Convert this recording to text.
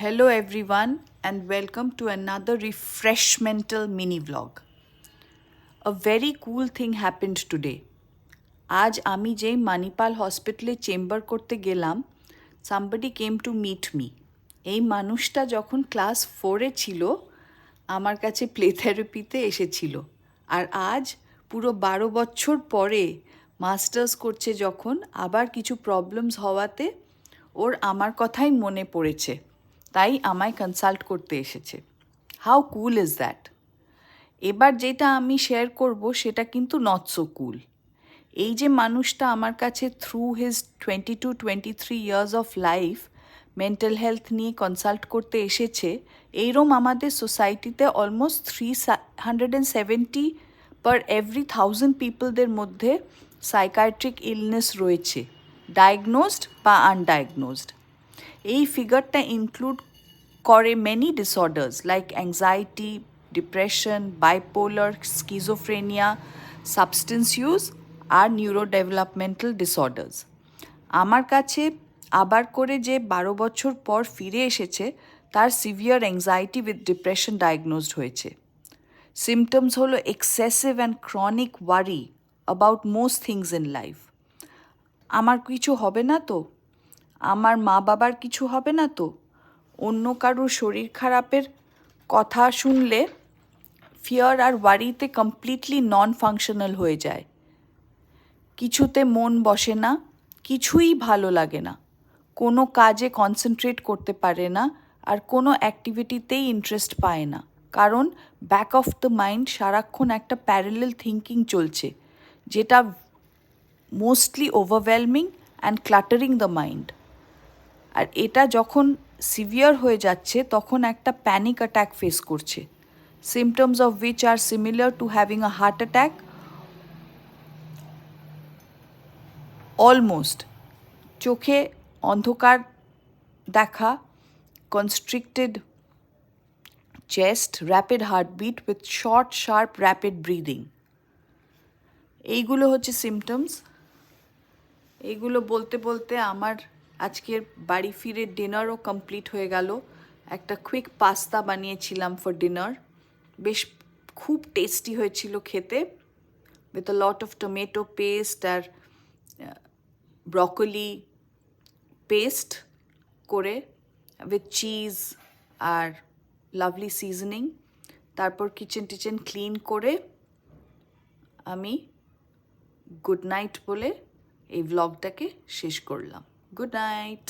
Hello everyone and welcome to another refreshmental mini vlog. A very cool thing happened today. আজ আমি যেই মানিপাল হসপিটালে chamber করতে গেলাম, somebody came to meet me. এই মানুষটা যখন ক্লাস 4-এ ছিল আমার কাছে প্লে থেরাপিতে এসেছিল আর আজ পুরো 12 বছর পরে মাস্টার্স করছে যখন আবার কিছু প্রবলেমস হওয়াতে ওর আমার কথাই মনে পড়েছে, তাই আমায় কনসাল্ট করতে এসেছে। How cool is that? এবার যেটা আমি শেয়ার করব সেটা কিন্তু নট সো কুল। এই যে মানুষটা আমার কাছে through his 22-23 years of life mental health নিয়ে কনসাল্ট করতে এসেছে, এইরম আমাদের সোসাইটিতে অলমোস্ট 370 পার এভরি 1000 পিপলদের মধ্যে সাইকায়াট্রিক ইলনেস রয়েছে, ডায়াগনোজড বা আনডায়াগনোজড। এই ফিগারটা ইনক্লুড করে many disorders like anxiety, depression, bipolar, schizophrenia, substance use আর নিউরোডেভেলপমেন্টাল ডিসঅর্ডার্স। আমার কাছে আবার করে যে 12 বছর পর ফিরে এসেছে তার সিভিয়ার অ্যাংজাইটি উইথ ডিপ্রেশন ডায়াগনোজড হয়েছে। সিমটমস হলো excessive and chronic worry about most things in life. আমার কিছু হবে না তো? আমার মা বাবার কিছু হবে না তো? অন্য কারোর শরীর খারাপের কথা শুনলে ফিয়ার আর ওয়ারিতে কমপ্লিটলি নন ফাংশনাল হয়ে যায়। কিছুতে মন বসে না, কিছুই ভালো লাগে না, কোনো কাজে কনসেন্ট্রেট করতে পারে না আর কোনো অ্যাক্টিভিটিতেই ইন্টারেস্ট পায় না, কারণ ব্যাক অফ দ্য মাইন্ড সারাক্ষণ একটা প্যারালাল থিঙ্কিং চলছে, যেটা mostly overwhelming and cluttering the mind. আর এটা যখন সিভিয়ার হয়ে যাচ্ছে তখন একটা প্যানিক অ্যাটাক ফেস করছে, symptoms of which are similar to having a heart attack almost. চোখে অন্ধকার দেখা, constricted chest, rapid heartbeat with short sharp rapid breathing, এইগুলো হচ্ছে সিমটমস। এইগুলো বলতে বলতে আমার আজকের বাড়ি ফিরে ডিনারও কমপ্লিট হয়ে গেল। একটা কুইক পাস্তা বানিয়েছিলাম ফর ডিনার, বেশ খুব টেস্টি হয়েছিল খেতে, with a lot of tomato paste আর ব্রকলি পেস্ট করে, উইথ চিজ আর লাভলি সিজনিং। তারপর কিচেন টিচেন ক্লিন করে আমি গুড নাইট বলে এই ভ্লগটাকে শেষ করলাম। Good night.